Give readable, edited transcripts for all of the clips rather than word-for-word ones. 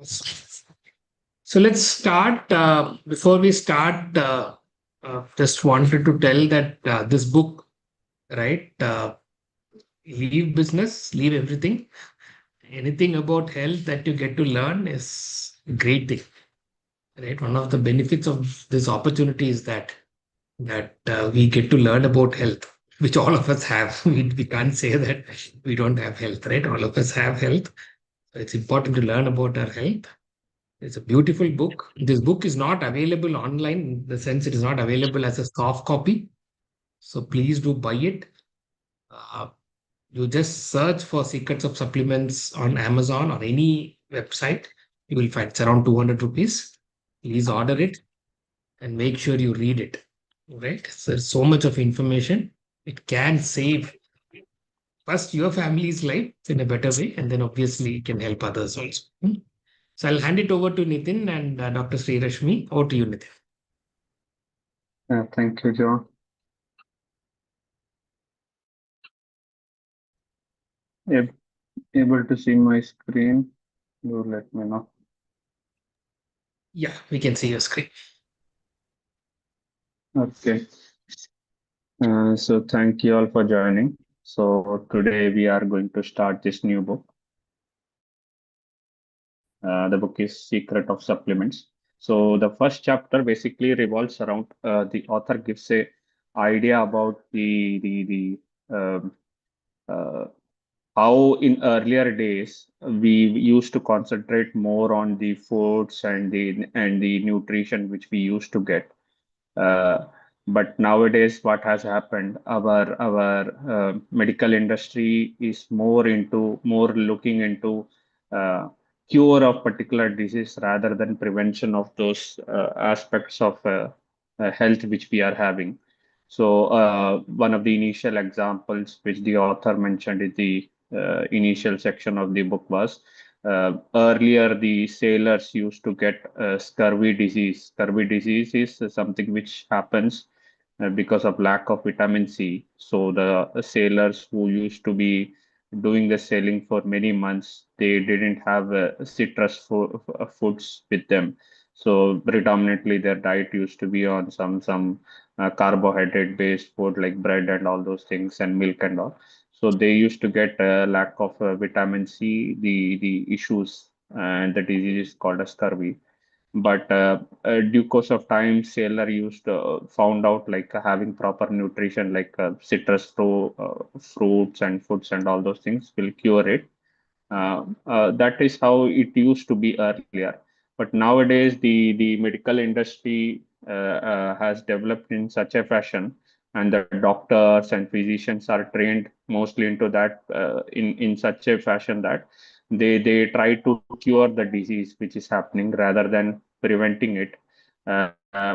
So let's start. Before we start, just wanted to tell that this book, right? Leave business, leave everything. Anything about health that you get to learn is a great thing, right? One of the benefits of this opportunity is that we get to learn about health, which all of us have. We can't say that we don't have health, right? All of us have health. So it's important to learn about our health. It's a beautiful book. This book is not available online in the sense it is not available as a soft copy. So please do buy it. Uh, you just search for Secrets of Supplements on Amazon or any website. You will find it's around 200 rupees. Please order it and make sure you read it. Right? So there's so much of information. It can save first your family's life in a better way, and then obviously it can help others also. So I'll hand it over to Nitin and Dr. Sri Rashmi. Over to you, Nitin. Thank you, John. Ab- Able to see my screen? Do let me know. Yeah, we can see your screen. Okay. So thank you all for joining. So today we are going to start this new book. The book is Secret of Supplements. So the first chapter basically revolves around the author gives a idea about the uh, how in earlier days we used to concentrate more on the foods and the nutrition which we used to get. But nowadays, what has happened? Our medical industry is more looking into uh, cure of particular disease rather than prevention of those aspects of health which we are having. So one of the initial examples which the author mentioned in the initial section of the book was earlier, the sailors used to get scurvy disease. Scurvy disease is something which happens because of lack of vitamin C. So the sailors who used to be doing the sailing for many months, they didn't have citrus foods with them. So predominantly their diet used to be on some carbohydrate based food like bread and all those things and milk and all. So they used to get lack of vitamin C, the issues, and the disease is called as scurvy. But due course of time, sailor used found out like having proper nutrition like fruits and foods and all those things will cure it. That is how it used to be earlier. But nowadays, the medical industry has developed in such a fashion, and the doctors and physicians are trained mostly into that in such a fashion that they try to cure the disease which is happening rather than preventing it.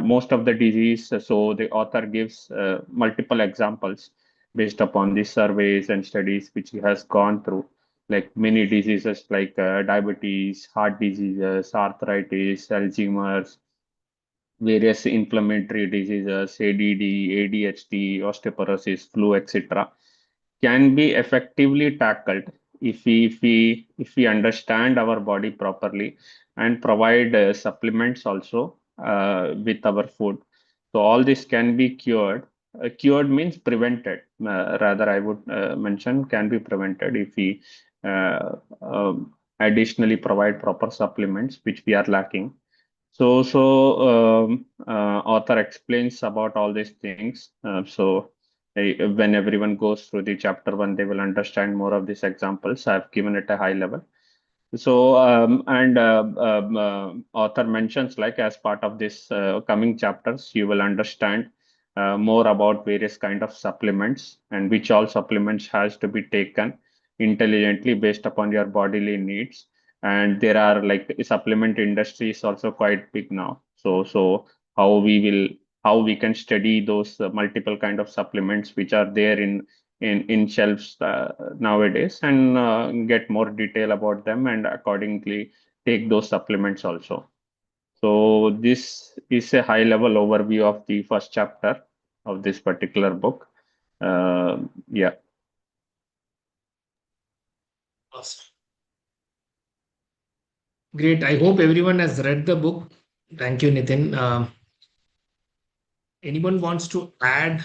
Most of the disease, so the author gives multiple examples based upon the surveys and studies which he has gone through, like many diseases like diabetes, heart diseases, arthritis, Alzheimer's, various inflammatory diseases, ADD, ADHD, osteoporosis, flu, etc., can be effectively tackled if we understand our body properly and provide supplements also with our food. So all this can be cured. Cured means prevented. Rather, I would mention can be prevented if we additionally provide proper supplements which we are lacking. So author explains about all these things. When everyone goes through the chapter one, they will understand more of these examples. I've given it a high level. So, and author mentions like as part of this coming chapters, you will understand more about various kind of supplements and which all supplements has to be taken intelligently based upon your bodily needs. And there are like supplement industry is also quite big now. So how we will how we can study those multiple kind of supplements which are there in shelves nowadays and get more detail about them and accordingly take those supplements also. So this is a high level overview of the first chapter of this particular book. Uh, yeah. Awesome. Great. I hope everyone has read the book. Thank you, Nitin. Anyone wants to add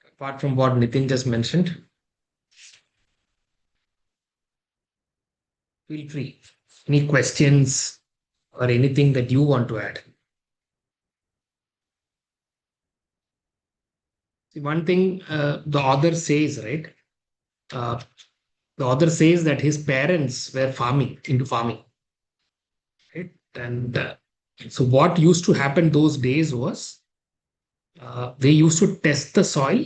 apart from what Nitin just mentioned? Feel free. Any questions or anything that you want to add? See, one thing the author says, right? Uh, the author says that his parents were into farming, right? And so, what used to happen those days was they used to test the soil,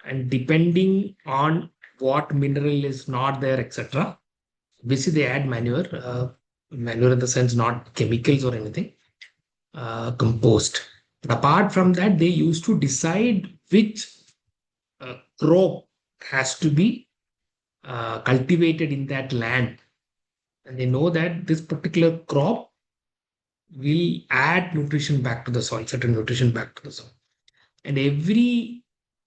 and depending on what mineral is not there, etc. Basically, they add manure in the sense not chemicals or anything, compost. But apart from that, they used to decide which crop has to be cultivated in that land. And they know that this particular crop will add nutrition back to the soil, certain nutrition back to the soil. And every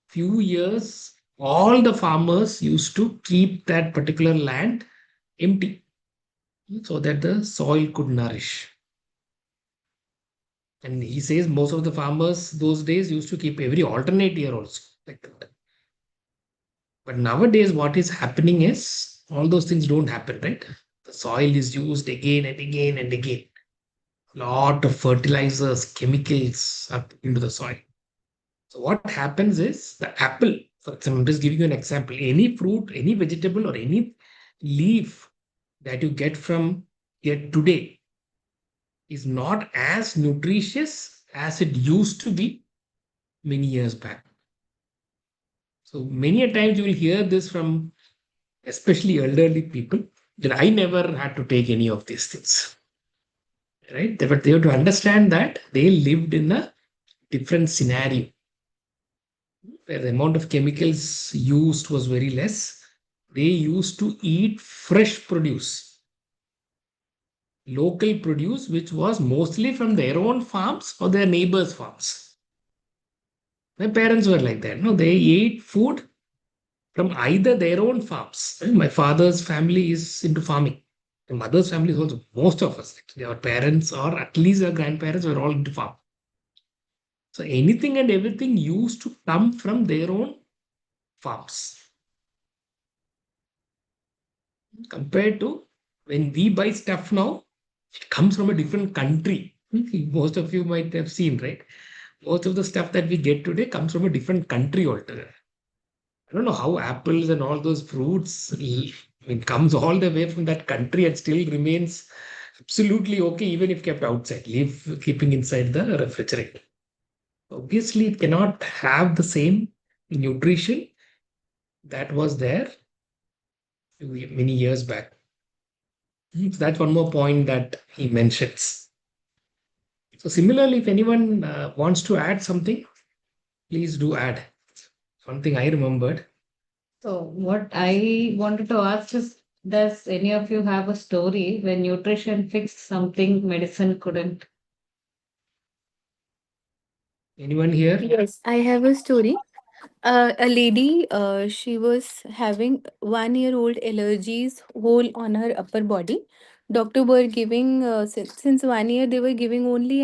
few years, all the farmers used to keep that particular land empty so that the soil could nourish. And he says most of the farmers those days used to keep every alternate year also like that. But nowadays, what is happening is all those things don't happen, right? The soil is used again and again and again. Lot of fertilizers, chemicals are put into the soil. So what happens is the apple, for example, I'm just giving you an example. Any fruit, any vegetable, or any leaf that you get from here today is not as nutritious as it used to be many years back. So many a times you will hear this from especially elderly people that I never had to take any of these things, right? But they have to understand that they lived in a different scenario where the amount of chemicals used was very less. They used to eat fresh produce, local produce, which was mostly from their own farms or their neighbors' farms. My parents were like that. No, they ate food from either their own farms. My father's family is into farming. My mother's family is also, most of us, actually, our parents or at least our grandparents were all into farm. So anything and everything used to come from their own farms. Compared to when we buy stuff now, it comes from a different country. Most of you might have seen, right? Most of the stuff that we get today comes from a different country altogether. I don't know how apples and all those fruits, I mean, comes all the way from that country and still remains absolutely okay, even if kept outside, keeping inside the refrigerator. Obviously, it cannot have the same nutrition that was there many years back. So that's one more point that he mentions. So similarly, if anyone wants to add something, please do add. One thing I remembered. So, what I wanted to ask is, does any of you have a story when nutrition fixed something medicine couldn't? Anyone here? Yes, I have a story. A lady, she was having 1 year old allergies whole on her upper body. Doctor were giving since 1 year they were giving only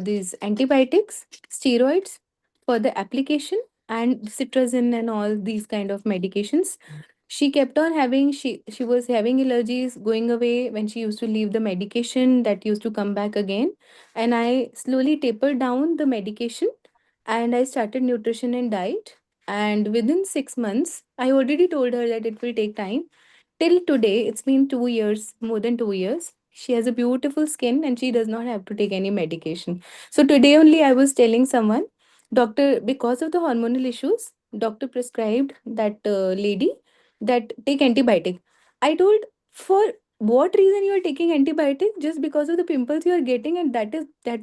these antibiotics, steroids for the application, and citrazine and all these kind of medications. She kept on having she was having allergies going away when she used to leave the medication, that used to come back again, and I slowly tapered down the medication and I started nutrition and diet. And within 6 months, I already told her that it will take time. Till today, it's been 2 years, more than 2 years. She has a beautiful skin and she does not have to take any medication. So today only I was telling someone, doctor, because of the hormonal issues, doctor prescribed that lady that take antibiotic. I told, for what reason you are taking antibiotic? Just because of the pimples you are getting, and that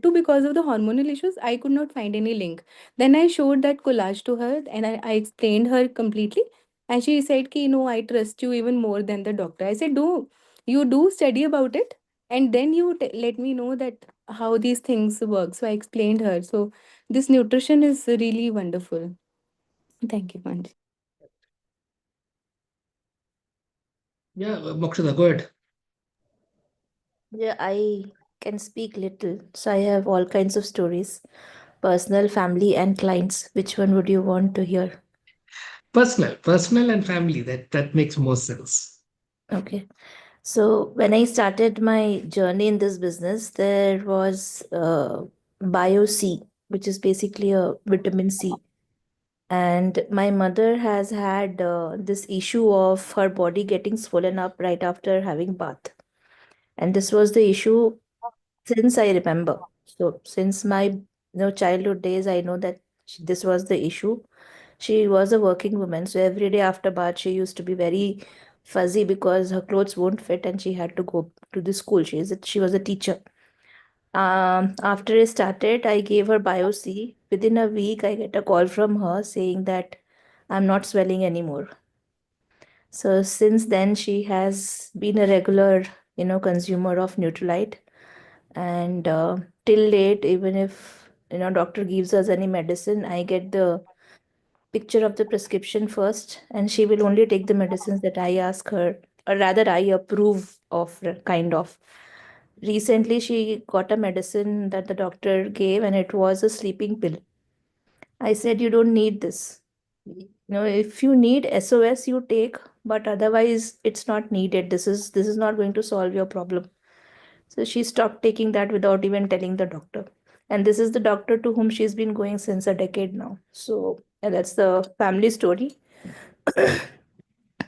too because of the hormonal issues. I could not find any link. Then I showed that collage to her and I explained her completely. And she said, ki, no, I trust you even more than the doctor. I said, you do study about it and then you let me know that how these things work. So I explained her. So this nutrition is really wonderful. Thank you, Manji. Yeah, Mokshada, go ahead. Yeah, I can speak little, so I have all kinds of stories, personal, family, and clients. Which one would you want to hear? Personal and family. That makes more sense. Okay. So when I started my journey in this business, there was Bio C, which is basically a vitamin C. And my mother has had this issue of her body getting swollen up right after having bath. And this was the issue since I remember. So since my childhood days, I know that this was the issue. She was a working woman, so every day after bath, she used to be very fuzzy because her clothes won't fit, and she had to go to the school. She was a teacher. After I started, I gave her Bio C. Within a week, I get a call from her saying that I'm not swelling anymore. So since then, she has been a regular, consumer of Nutrilite, and till date, even if doctor gives us any medicine, I get the picture of the prescription first, and she will only take the medicines that I ask her, or rather I approve of, kind of. Recently she got a medicine that the doctor gave, and it was a sleeping pill. I said, you don't need this. If you need SOS, you take, but otherwise it's not needed. This is not going to solve your problem. So she stopped taking that without even telling the doctor. And this is the doctor to whom she's been going since a decade now. So and that's the family story.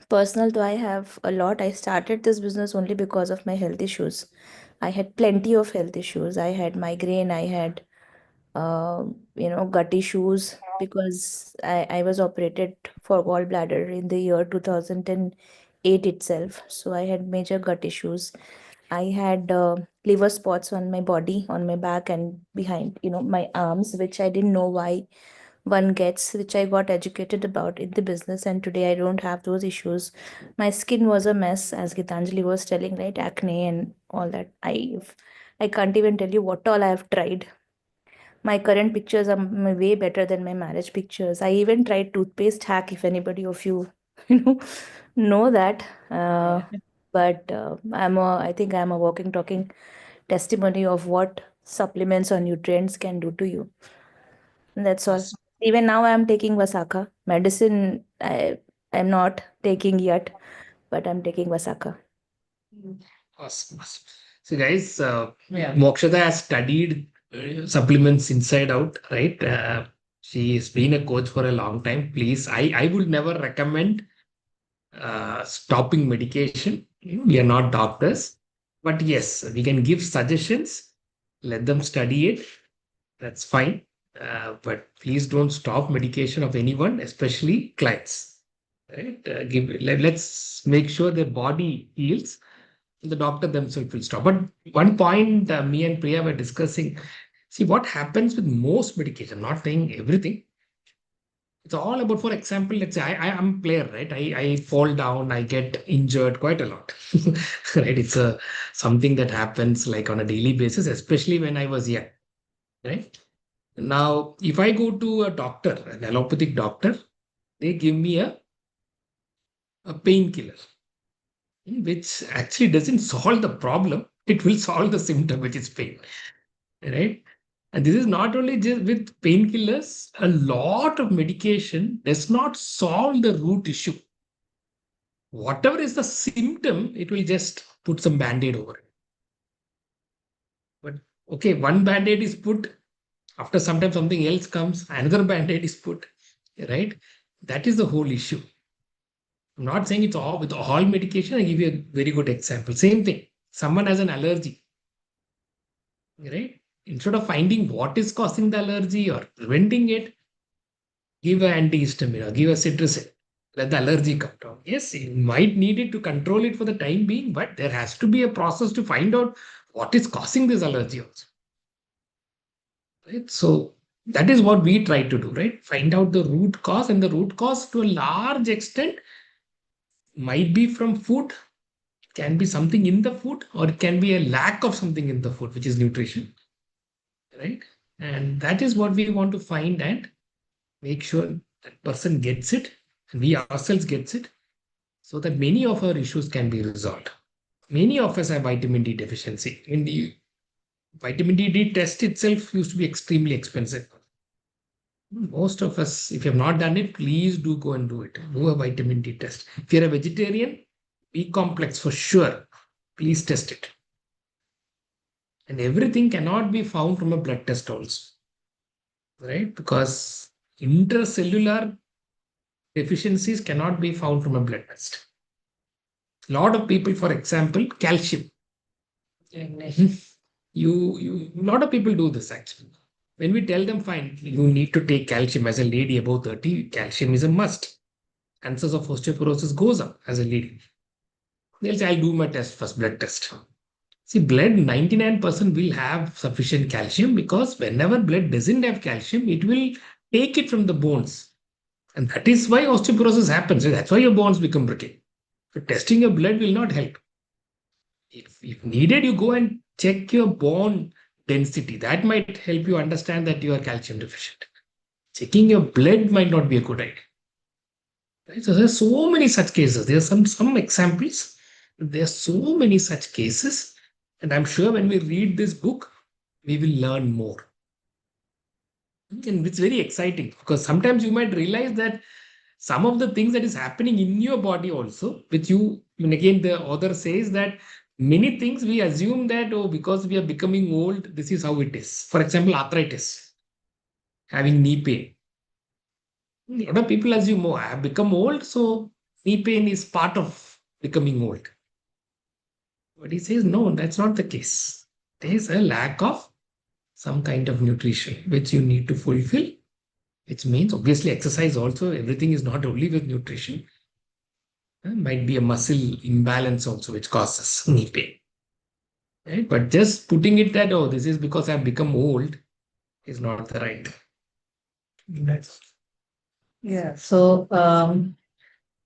Personal, though, I have a lot. I started this business only because of my health issues. I had plenty of health issues. I had migraine. I had gut issues because I was operated for gallbladder in the year 2008 itself. So I had major gut issues. I had liver spots on my body, on my back and behind, my arms, which I didn't know why one gets, which I got educated about in the business. And today I don't have those issues. My skin was a mess, as Gitanjali was telling, right? Acne and all that. I can't even tell you what all I have tried. My current pictures are way better than my marriage pictures. I even tried toothpaste hack, if anybody of you, you know that. But I think I'm a walking, talking testimony of what supplements or nutrients can do to you. And that's all. Awesome. Even now, I'm taking Vasaka medicine. I'm not taking yet, but I'm taking Vasaka. Awesome. Awesome. So, guys, Mokshada has studied supplements inside out, right? She's been a coach for a long time. Please, I would never recommend stopping medication. We are not doctors, but yes, we can give suggestions. Let them study it. That's fine. But please don't stop medication of anyone, especially clients. Right? Let's make sure their body heals. The doctor themselves will stop. But one point me and Priya were discussing. See what happens with most medication. I'm not saying everything. It's all about, for example, let's say I am a player, right? I fall down, I get injured quite a lot, right? It's a something that happens like on a daily basis, especially when I was young, right? Now, if I go to a doctor, an allopathic doctor, they give me a painkiller, which actually doesn't solve the problem. It will solve the symptom, which is pain, right? And this is not only just with painkillers, a lot of medication does not solve the root issue. Whatever is the symptom, it will just put some band-aid over it. But okay, one band-aid is put, after some time something else comes, another band-aid is put, right? That is the whole issue. I'm not saying it's all with all medication. I give you a very good example. Same thing. Someone has an allergy, right? Instead of finding what is causing the allergy or preventing it, give an antihistamine or give a cetirizine. Let the allergy come down. Yes, you might need it to control it for the time being, but there has to be a process to find out what is causing this allergy also. Right? So that is what we try to do, right? Find out the root cause, and the root cause to a large extent might be from food, can be something in the food, or it can be a lack of something in the food, which is nutrition, right? And that is what we want to find and make sure that person gets it and we ourselves gets it so that many of our issues can be resolved. Many of us have vitamin D deficiency. And the vitamin D test itself used to be extremely expensive. Most of us, if you have not done it, please do go and do it. Do a vitamin D test. If you're a vegetarian, B complex for sure. Please test it. And everything cannot be found from a blood test also, right? Because intercellular deficiencies cannot be found from a blood test. A lot of people, for example, calcium. A lot of people do this actually. When we tell them, fine, you need to take calcium as a lady above 30, calcium is a must. Chances of osteoporosis goes up as a lady. They'll say, I'll do my test first, blood test. See, blood 99% will have sufficient calcium because whenever blood doesn't have calcium, it will take it from the bones. And that is why osteoporosis happens. That's why your bones become brittle. So testing your blood will not help. If needed, you go and check your bone density. That might help you understand that you are calcium deficient. Checking your blood might not be a good idea. Right? So there's so many such cases. There are some examples. There are so many such cases. And I'm sure when we read this book, we will learn more. And it's very exciting because sometimes you might realize that some of the things that is happening in your body also, which you, and again, the author says that many things we assume that, oh, because we are becoming old, this is how it is. For example, arthritis, having knee pain. A lot of people assume, oh, I have become old, so knee pain is part of becoming old. But he says, no, that's not the case. There is a lack of some kind of nutrition which you need to fulfill, which means obviously exercise also, everything is not only with nutrition. There might be a muscle imbalance also which causes knee pain. Right? But just putting it that, oh, this is because I've become old is not the right. That's Yeah. So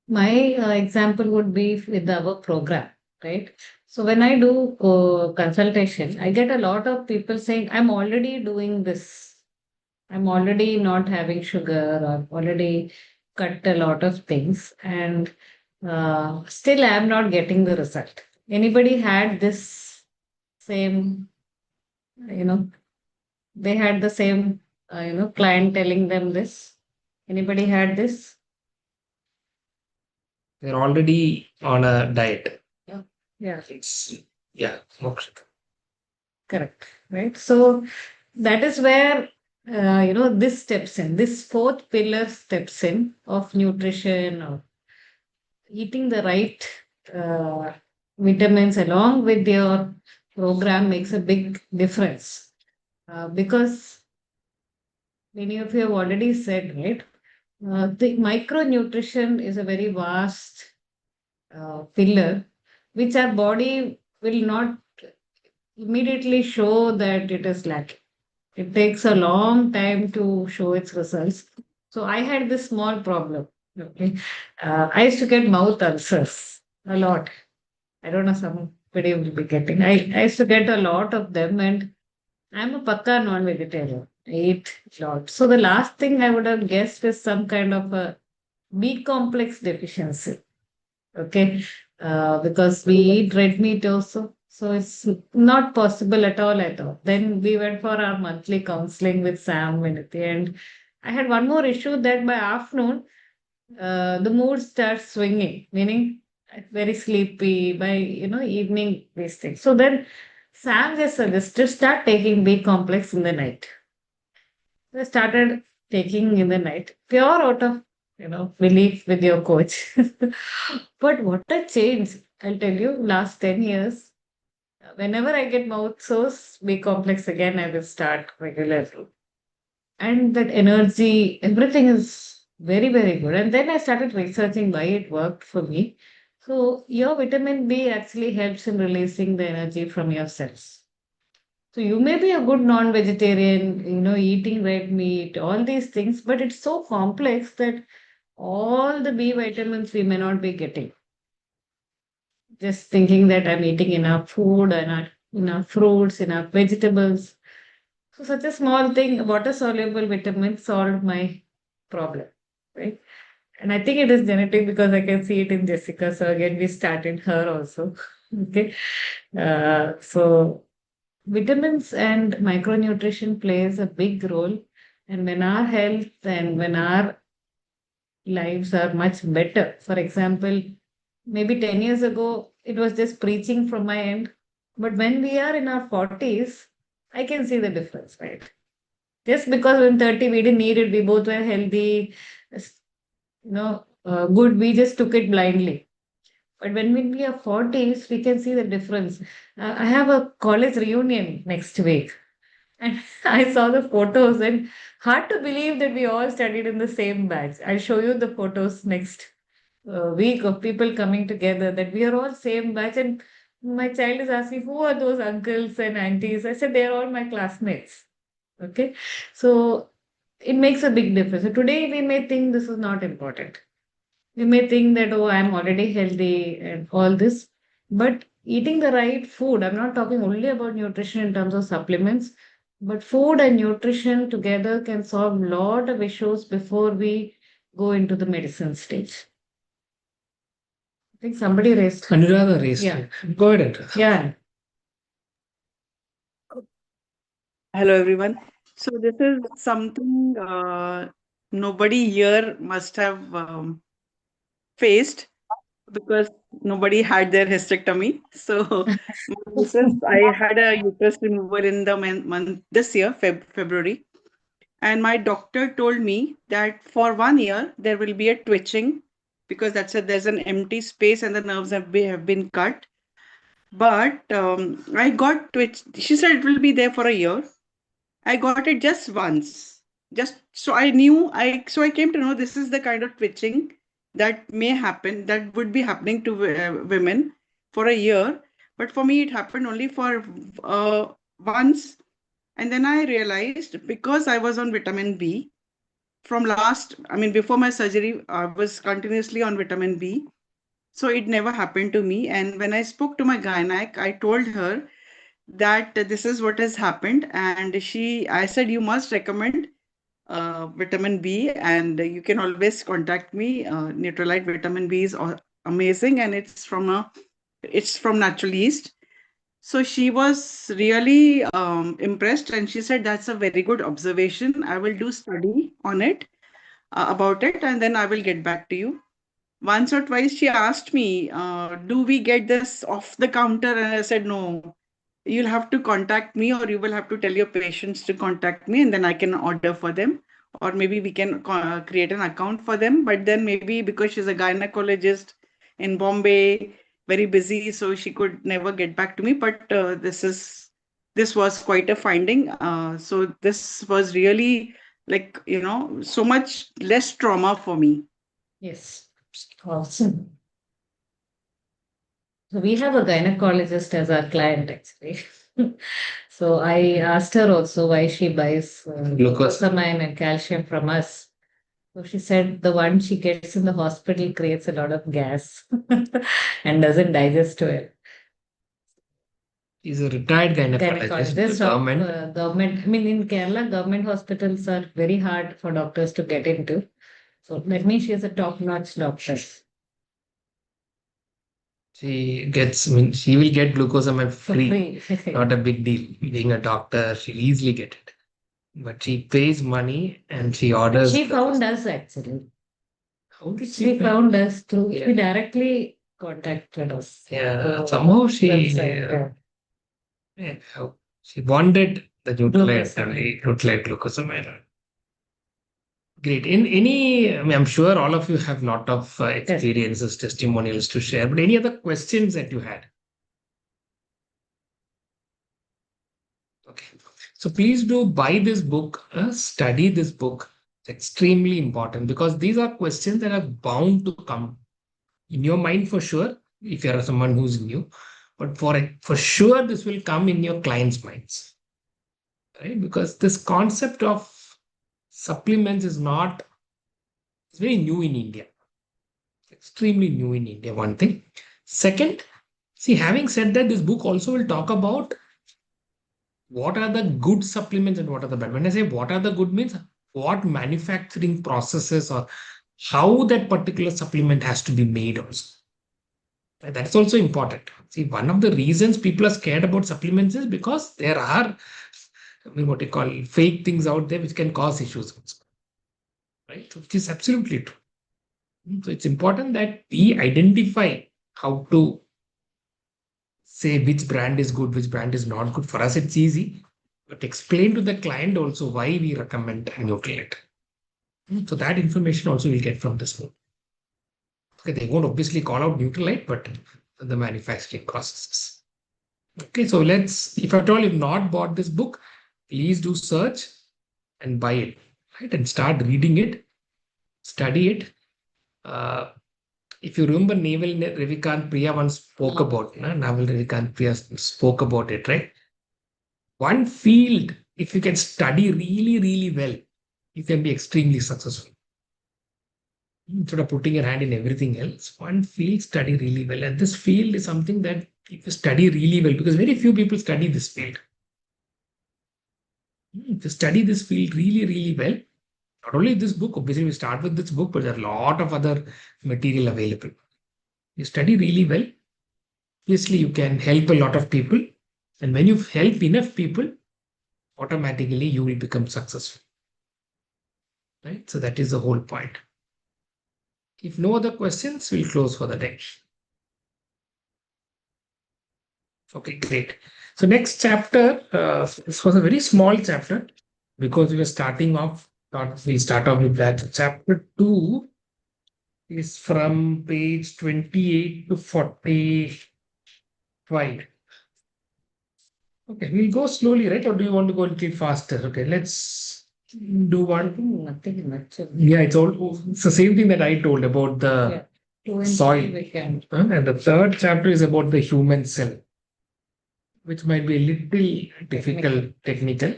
my example would be with our program, right? So when I do consultation, I get a lot of people saying, I'm already doing this. I'm already not having sugar or already cut a lot of things. And still I'm not getting the result. Anybody had this same, you know, they had the same, client telling them this? Anybody had this? they're already on a diet. Yeah, It's yeah, moksha. correct. Right. So that is where, this steps in, this fourth pillar steps in of nutrition or eating the right uh, vitamins along with your program makes a big difference. Because many of you have already said, right? The micronutrition is a very vast pillar, which our body will not immediately show that it is lacking. It takes a long time to show its results. So I had this small problem. Okay. I used to get mouth ulcers a lot. I don't know, somebody will be getting. I used to get a lot of them, and I'm a pakka non-vegetarian. I eat a lot. So the last thing I would have guessed is some kind of a B complex deficiency. Okay. Because we eat red meat also. So it's not possible at all at all. Then we went for our monthly counseling with Sam Vinity, and I had one more issue that by afternoon, the mood starts swinging, meaning very sleepy by evening these things. So then Sam just suggested start taking B complex in the night. So I started taking in the night, pure out of belief with your coach. But what a change! I'll tell you, last 10 years, whenever I get mouth sores, B complex again, I will start regularly. And that energy, everything is very, very good. And then I started researching why it worked for me. So your vitamin B actually helps in releasing the energy from your cells. So you may be a good non-vegetarian, eating red meat, all these things, but it's so complex that all the B vitamins we may not be getting. Just thinking that I'm eating enough food, enough fruits, enough vegetables. So such a small thing, water soluble vitamin solved my problem, right? And I think it is genetic because I can see it in Jessica. So again, we started her also. Okay. So vitamins and micronutrition plays a big role. And when our health and when our lives are much better, for example, maybe 10 years ago, it was just preaching from my end. But when we are in our 40s, I can see the difference, right? Just because in 30 we didn't need it, we both were healthy, good, we just took it blindly. But when we are 40s, we can see the difference. I have a college reunion next week, and I saw the photos, and hard to believe that we all studied in the same batch. I'll show you the photos next week of people coming together, that we are all same batch. And my child is asking, who are those uncles and aunties? I said, they're all my classmates. Okay. So it makes a big difference. So today we may think this is not important. We may think that, oh, I'm already healthy and all this. But eating the right food, I'm not talking only about nutrition in terms of supplements, but food and nutrition together can solve a lot of issues before we go into the medicine stage. I think somebody raised. Anuradha raised Yeah. it. Go ahead, Anuradha. Yeah. Hello, everyone. So this is something nobody here must have faced because nobody had their hysterectomy. So I had a uterus removal in the month this year, February, and my doctor told me that for 1 year there will be a twitching because there's an empty space and the nerves have been cut. But I got twitch. She said it will be there for a year. I got it just once. Just so I came to know this is the kind of twitching that may happen, that would be happening to women for a year. But for me, it happened only for once. And then I realized because I was on vitamin B before my surgery, I was continuously on vitamin B. So it never happened to me. And when I spoke to my gynec, I told her that this is what has happened. And I said, you must recommend vitamin B, and you can always contact me. Neutralite vitamin B is amazing, and it's from Natural Yeast. So she was really impressed, and she said that's a very good observation. I will do study on it about it, and then I will get back to you. Once or twice she asked me, do we get this off the counter? And I said, no, you'll have to contact me, or you will have to tell your patients to contact me, and then I can order for them. Or maybe we can create an account for them. But then maybe because she's a gynecologist in Bombay, very busy, so she could never get back to me. But this was quite a finding. So this was really like, so much less trauma for me. Yes. Awesome. So we have a gynecologist as our client, actually. So I asked her also why she buys glucosamine and calcium from us. So she said the one she gets in the hospital creates a lot of gas and doesn't digest well. He's a retired gynecologist. Gynecologist Government. government. I mean, in Kerala, government hospitals are very hard for doctors to get into. So that means she is a top-notch doctor. She will get glucosamine For free. free. Not a big deal. Being a doctor, she'll easily get it. But she pays money and she orders. She found us actually. How did She found us through. Yeah. She directly contacted us. Yeah, somehow she Website, yeah, she wanted the Glucosamine. nucleate glucosamine. Great. I'm sure all of you have a lot of experiences, testimonials to share. But any other questions that you had? Okay. So please do buy this book, study this book. It's extremely important because these are questions that are bound to come in your mind for sure, if you are someone who's new. But for sure, this will come in your clients' minds, right? Because this concept of supplements it's very new in India. Extremely new in India, one thing. Second, see, having said that, this book also will talk about what are the good supplements and what are the bad. When I say what are the good means, what manufacturing processes or how that particular supplement has to be made also. That's also important. See, one of the reasons people are scared about supplements is because there are, what you call, fake things out there which can cause issues, right? Which is absolutely true. So it's important that we identify how to say which brand is good, which brand is not good. For us, it's easy, but explain to the client also why we recommend Nutrient. So that information also we'll get from this book. Okay, they won't obviously call out Nutrilite, but the manufacturing processes. Okay, so if at all you've not bought this book, please do search and buy it, right? And start reading it, study it. If you remember, Naval Ravikant Priya once spoke about, Naval Ravikant Priya spoke about it, right? One field, if you can study really, really well, you can be extremely successful. Instead of putting your hand in everything else, one field, study really well. And this field is something that if you study really well, because very few people study this field. If you study this field really, really well, not only this book, obviously we start with this book, but there are a lot of other material available. You study really well, obviously you can help a lot of people. And when you help enough people, automatically you will become successful. Right? So that is the whole point. If no other questions, we'll close for the day. Okay, great. So next chapter, this was a very small chapter because we were starting off, thought we'll start off with that. Chapter 2 is from page 28 to 45. Okay, we'll go slowly, right? Or do you want to go a little faster? Okay, let's do one. Nothing much. Yeah, it's the same thing that I told about the soil. And the third chapter is about the human cell, which might be a little difficult, technical.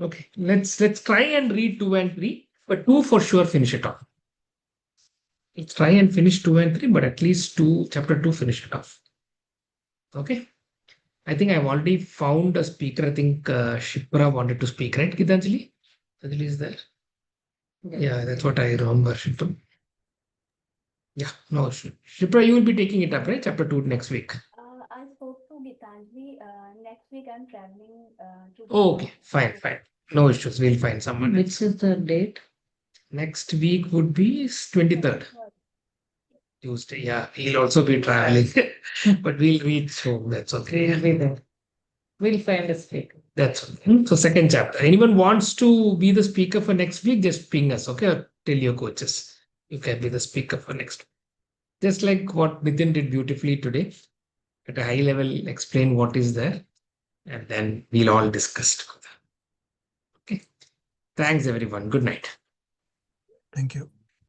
Okay, let's try and read 2 and 3, but 2 for sure finish it off. Let's try and finish 2 and 3, but at least chapter 2 finish it off. Okay. I think I've already found a speaker. I think Shipra wanted to speak, right, Gitanjali? Gitanjali is there. Yeah, that's what I remember. Shipra. Yeah, no, Shipra, you will be taking it up, right? Chapter 2 next week. I spoke to Gitanjali. Next week I'm traveling to. Oh, okay, fine. No issues. We'll find someone. Which is the date? Next week would be 23rd. Tuesday. Yeah, he'll also be traveling, but we'll reach home. That's okay. We'll be there. We'll find a speaker. That's okay. So second chapter. Anyone wants to be the speaker for next week, just ping us, okay? Or tell your coaches you can be the speaker for next week. Just like what Nitin did beautifully today. At a high level, explain what is there, and then we'll all discuss together. Okay. Thanks, everyone. Good night. Thank you.